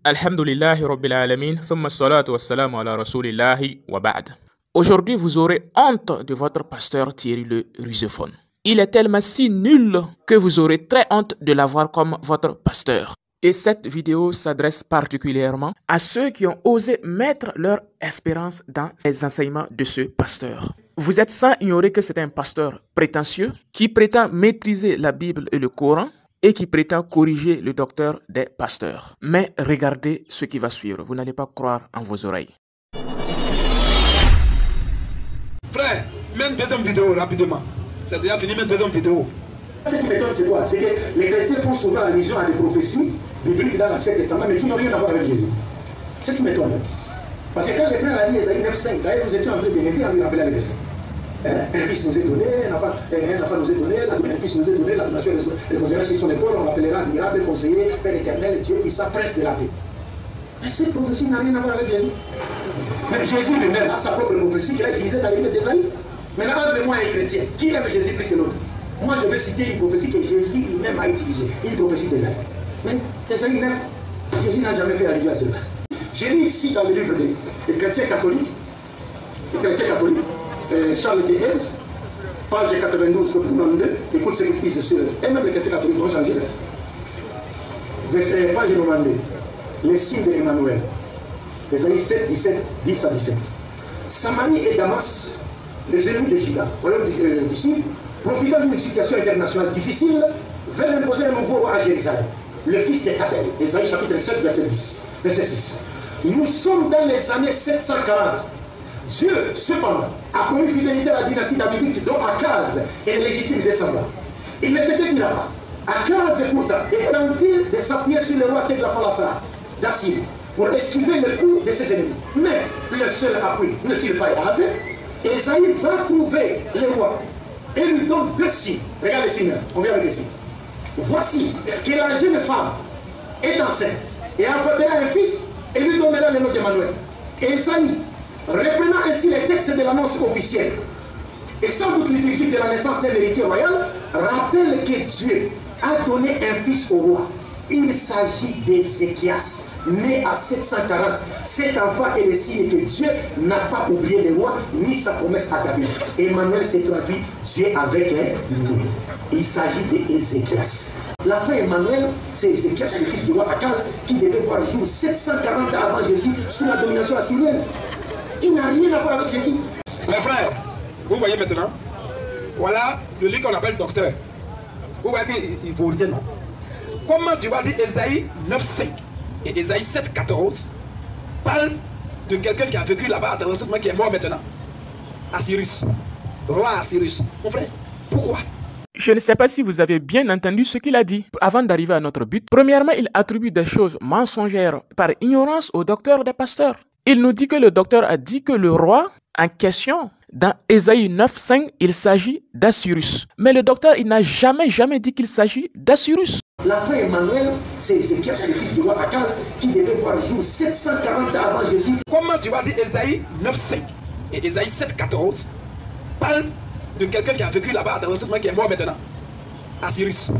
Alhamdulillahi Rabbil Alamin, thumma salatu wassalamu ala rasulillahi wa ba'd. Aujourd'hui, vous aurez honte de votre pasteur Thierry le Russophone. Il est tellement si nul que vous aurez très honte de l'avoir comme votre pasteur. Et cette vidéo s'adresse particulièrement à ceux qui ont osé mettre leur espérance dans les enseignements de ce pasteur. Vous êtes sans ignorer que c'est un pasteur prétentieux qui prétend maîtriser la Bible et le Coran et qui prétend corriger le docteur des pasteurs. Mais regardez ce qui va suivre. Vous n'allez pas croire en vos oreilles. Frère, mets une deuxième vidéo rapidement. C'est déjà fini, mets une deuxième vidéo. Ce qui m'étonne, c'est quoi? C'est que les chrétiens font souvent allusion à des prophéties bibliques dans l'Ancien Testament, mais qui n'ont rien à voir avec Jésus. C'est ce qui m'étonne. Parce que quand les frères ont dit Ésaïe 9:5, d'ailleurs, nous étions en train de l'aider à lui rappeler les versets. Un fils nous est donné, un enfant nous est donné, un fils nous est donné, la donation reposera sur son épaule, on l'appellera admirable, conseiller, Père éternel, Dieu puissant, prince de la paix. Mais cette prophétie n'a rien à voir avec Jésus. Mais Jésus lui-même a sa propre prophétie qu'il a utilisée dans les livres d'Ésaïe. Maintenant, entre moi et les chrétiens, qui aime Jésus plus que l'autre? Moi, je vais citer une prophétie que Jésus lui-même a utilisée, une prophétie d'Ésaïe. Mais Ésaïe 9, Jésus n'a jamais fait allusion à cela. J'ai lu ici dans le livre des chrétiens catholiques, Charles de Hels, page 92, copie 92, écoute ce qu'il dit sur eux. Et même les chrétiens catholiques vont changer. Page 92, les signes d'Emmanuel. Ésaïe 7, 17, 10 à 17. Samarie et Damas, les ennemis de Juda, royaume disciples, profitant d'une situation internationale difficile, veulent imposer un nouveau roi à Jérusalem, le fils de Tabel. Ésaïe chapitre 7, verset 6. Nous sommes dans les années 740. Dieu, cependant, a promis fidélité à la dynastie davidique dont Akaz est légitime descendant. Il ne s'était dit là-bas. Akaz, pourtant, est tenté de s'appuyer sur le roi Teglaphalassar d'Assur pour esquiver le coup de ses ennemis. Mais le seul appui n'est-il pas Yahvé? Ésaïe va trouver le roi et lui donne deux signes. Regarde les signes, on vient avec les signes. Voici que la jeune femme est enceinte et enfantera un fils et lui donnera le nom d'Emmanuel. Ésaïe, reprenant ainsi les textes de l'annonce officielle et sans doute liturgique de la naissance d'un héritier royal, rappelle que Dieu a donné un fils au roi. Il s'agit d'Ézéchias, né à 740. Cet enfant est le signe que Dieu n'a pas oublié le roi ni sa promesse à David. Emmanuel s'est traduit Dieu avec nous. Il s'agit d'Ézéchias. La fin Emmanuel, c'est Ézéchias, le fils du roi Akaz, qui devait voir jour 740 ans avant Jésus sous la domination assyrienne. Il n'a rien à voir avec Jésus. Mes frères, vous voyez maintenant, voilà le livre qu'on appelle docteur. Vous voyez qu'il faut dire non. Comment tu vas dire Ésaïe 9:5 et Ésaïe 7:14 parle de quelqu'un qui a vécu là-bas dans l'ancien qui est mort maintenant? Assyrus, roi Assyrus. Mon frère, pourquoi? Je ne sais pas si vous avez bien entendu ce qu'il a dit. Avant d'arriver à notre but, premièrement, il attribue des choses mensongères par ignorance au docteur des pasteurs. Il nous dit que le docteur a dit que le roi en question, dans Ésaïe 9:5, il s'agit d'Assyrus. Mais le docteur, il n'a jamais dit qu'il s'agit d'Assyrus. La fin Emmanuel, c'est Ézéchias, le fils du roi Akaz, qui devait voir jour 740 ans avant Jésus. Comment tu vas dire Ésaïe 9:5 et Ésaïe 7:14 parle de quelqu'un qui a vécu là-bas dans l'ancien qui est mort maintenant? Assyrus,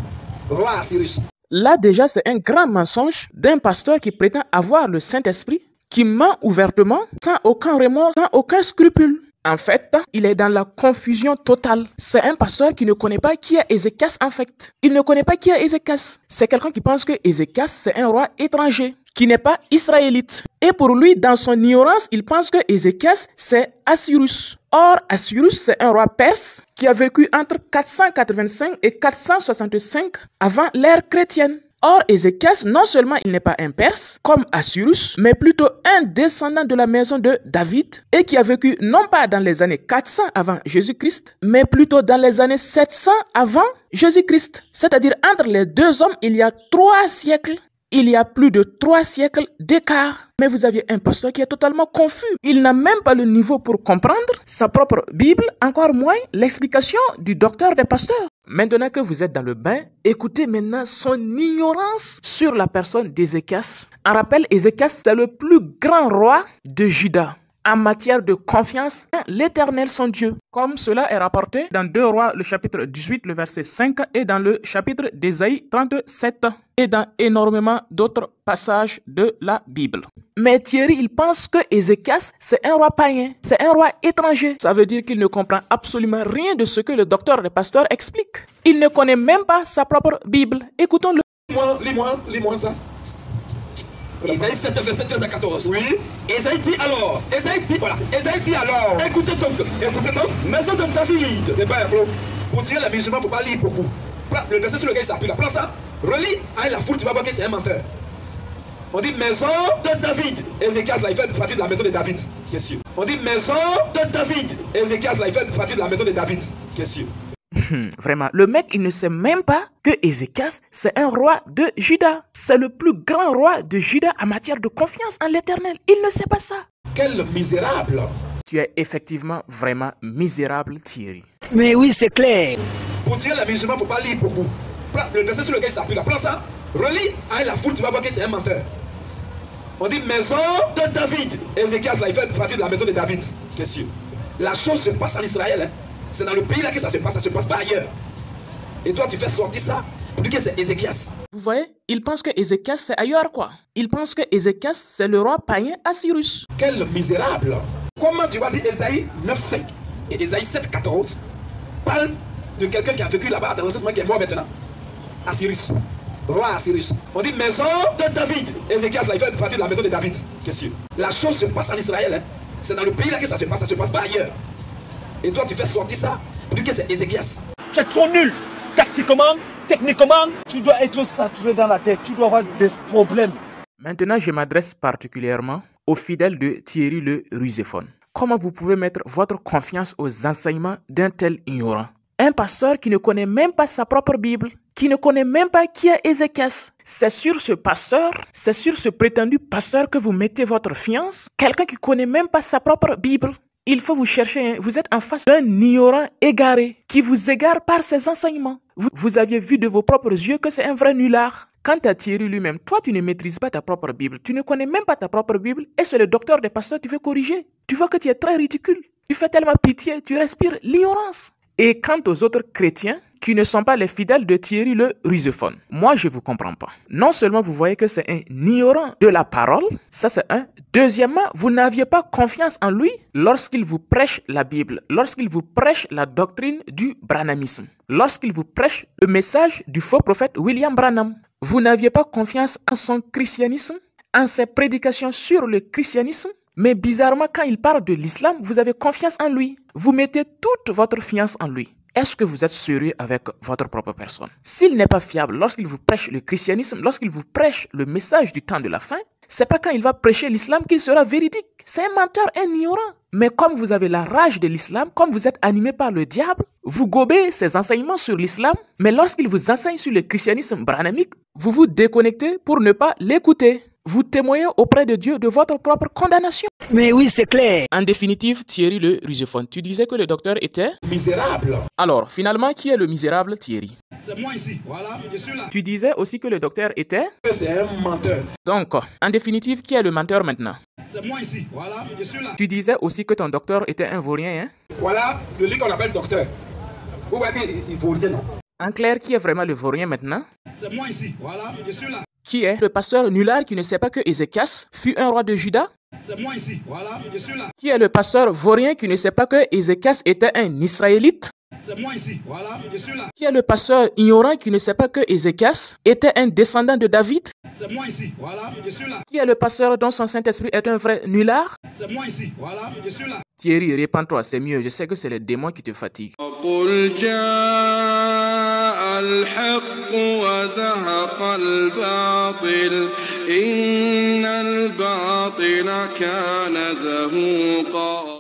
roi Assyrus. Là déjà, c'est un grand mensonge d'un pasteur qui prétend avoir le Saint-Esprit, qui ment ouvertement, sans aucun remords, sans aucun scrupule. En fait, il est dans la confusion totale. C'est un pasteur qui ne connaît pas qui est Ézéchias en fait. Il ne connaît pas qui est Ézéchias. C'est quelqu'un qui pense que Ézéchias, c'est un roi étranger, qui n'est pas israélite. Et pour lui, dans son ignorance, il pense que Ézéchias, c'est Assyrus. Or, Assyrus, c'est un roi perse qui a vécu entre 485 et 465 avant l'ère chrétienne. Or, Ézéchias, non seulement il n'est pas un Perse, comme Assyrus, mais plutôt un descendant de la maison de David, et qui a vécu non pas dans les années 400 avant Jésus-Christ, mais plutôt dans les années 700 avant Jésus-Christ. C'est-à-dire, entre les deux hommes, il y a 3 siècles. Il y a plus de 3 siècles d'écart. Mais vous aviez un pasteur qui est totalement confus. Il n'a même pas le niveau pour comprendre sa propre Bible, encore moins l'explication du docteur des pasteurs. Maintenant que vous êtes dans le bain, écoutez maintenant son ignorance sur la personne d'Ézéchias. En rappel, Ézéchias, c'est le plus grand roi de Juda. en matière de confiance en l'Éternel son Dieu. Comme cela est rapporté dans 2 Rois, le chapitre 18, le verset 5, et dans le chapitre d'Ésaïe 37, et dans énormément d'autres passages de la Bible. Mais Thierry, il pense que Ézéchias, c'est un roi païen, c'est un roi étranger. Ça veut dire qu'il ne comprend absolument rien de ce que le docteur des pasteurs explique. Il ne connaît même pas sa propre Bible. Écoutons-le. Lis-moi ça. Ésaïe 7, verset 13 à 14. Oui. Ésaïe dit alors. Ésaïe dit alors. Écoutez donc. Maison de David. Pour tirer les musulmans, il ne faut pas lire beaucoup. Le verset sur lequel il s'appuie là. Prends ça. Relis avec la foule, tu vas voir que c'est un menteur. On dit maison de David. Ézéchias là, il fait partie de la maison de David. Qu'est-ce que on dit maison de David. Ézéchias là, il fait partie de la maison de David. Qu'est-ce que Vraiment, le mec, il ne sait même pas que Ézéchias, c'est un roi de Juda. C'est le plus grand roi de Juda en matière de confiance en l'Éternel. Il ne sait pas ça. Quel misérable. Tu es effectivement vraiment misérable, Thierry. Mais oui, c'est clair. Pour tirer les musulmans, il ne faut pas lire beaucoup. Le verset sur lequel il s'appuie là. Prends ça. Relis avec la foule, tu vas voir que c'est un menteur. On dit maison de David. Ézéchias là, il fait partie de la maison de David. Qu'est-ce que la chose se passe en Israël. Hein. C'est dans le pays là que ça se passe pas ailleurs. Et toi, tu fais sortir ça, plus que c'est Ézéchias. Vous voyez, il pense que Ézéchias, c'est ailleurs quoi. Il pense que Ézéchias, c'est le roi païen Assyrus. Quel misérable. Comment tu vas dire Ésaïe 9,5 et Ésaïe 7,14 parle de quelqu'un qui a vécu là-bas dans l'ancien monde qui est mort maintenant. Assyrus. Roi Assyrus. On dit maison de David. Ézéchias là, il fait partie de la maison de David. Qu'est-ce que la chose se passe en Israël. Hein. C'est dans le pays là que ça se passe pas ailleurs. Et toi, tu fais sortir ça, plus que c'est Ézéchias. Tu es trop nul. Tactiquement, techniquement, tu dois être saturé dans la tête. Tu dois avoir des problèmes. Maintenant, je m'adresse particulièrement aux fidèles de Thierry le Ruséphone. Comment vous pouvez mettre votre confiance aux enseignements d'un tel ignorant? Un pasteur qui ne connaît même pas sa propre Bible, qui ne connaît même pas qui est Ézéchias. C'est sur ce pasteur, c'est sur ce prétendu pasteur que vous mettez votre fiance. Quelqu'un qui ne connaît même pas sa propre Bible. Il faut vous chercher, hein. Vous êtes en face d'un ignorant égaré qui vous égare par ses enseignements. Vous aviez vu de vos propres yeux que c'est un vrai nulard. Quant à Thierry lui-même, toi tu ne maîtrises pas ta propre Bible, tu ne connais même pas ta propre Bible et c'est le docteur des pasteurs que tu veux corriger. Tu vois que tu es très ridicule. Tu fais tellement pitié, tu respires l'ignorance. Et quant aux autres chrétiens qui ne sont pas les fidèles de Thierry le Ruséphone, moi je ne vous comprends pas. Non seulement vous voyez que c'est un ignorant de la parole, ça c'est un. Deuxièmement, vous n'aviez pas confiance en lui lorsqu'il vous prêche la Bible, lorsqu'il vous prêche la doctrine du branhamisme, lorsqu'il vous prêche le message du faux prophète William Branham. Vous n'aviez pas confiance en son christianisme, en ses prédications sur le christianisme. Mais bizarrement, quand il parle de l'islam, vous avez confiance en lui. Vous mettez toute votre fiance en lui. Est-ce que vous êtes sérieux avec votre propre personne? S'il n'est pas fiable lorsqu'il vous prêche le christianisme, lorsqu'il vous prêche le message du temps de la fin, c'est pas quand il va prêcher l'islam qu'il sera véridique. C'est un menteur, un ignorant. Mais comme vous avez la rage de l'islam, comme vous êtes animé par le diable, vous gobez ses enseignements sur l'islam, mais lorsqu'il vous enseigne sur le christianisme branhamique, vous vous déconnectez pour ne pas l'écouter. Vous témoignez auprès de Dieu de votre propre condamnation. Mais oui, c'est clair. En définitive, Thierry le Ruséphone, tu disais que le docteur était misérable. Alors, finalement, qui est le misérable, Thierry? C'est moi ici, voilà, je suis là. Tu disais aussi que le docteur était c'est un menteur. Donc, en définitive, qui est le menteur maintenant? C'est moi ici, voilà, je suis là. Tu disais aussi que ton docteur était un vaurien, hein? Voilà le lit qu'on appelle docteur. Vous voyez qu'il faut rien, non? En clair, qui est vraiment le vaurien maintenant? C'est moi ici, voilà, je suis là. Qui est le pasteur nulard qui ne sait pas que Ézéchias fut un roi de Juda? C'est moi ici, voilà, je suis là. Qui est le pasteur vaurien qui ne sait pas que Ézéchias était un Israélite? C'est moi ici, voilà, je suis là. Qui est le pasteur ignorant qui ne sait pas que Ézéchias était un descendant de David? C'est moi ici, voilà, je suis là. Qui est le pasteur dont son Saint-Esprit est un vrai nulard? C'est moi ici, voilà, je suis là. Thierry, répands-toi, c'est mieux. Je sais que c'est les démons qui te fatiguent. الحق وزهق الباطل إن الباطل كان زهوقا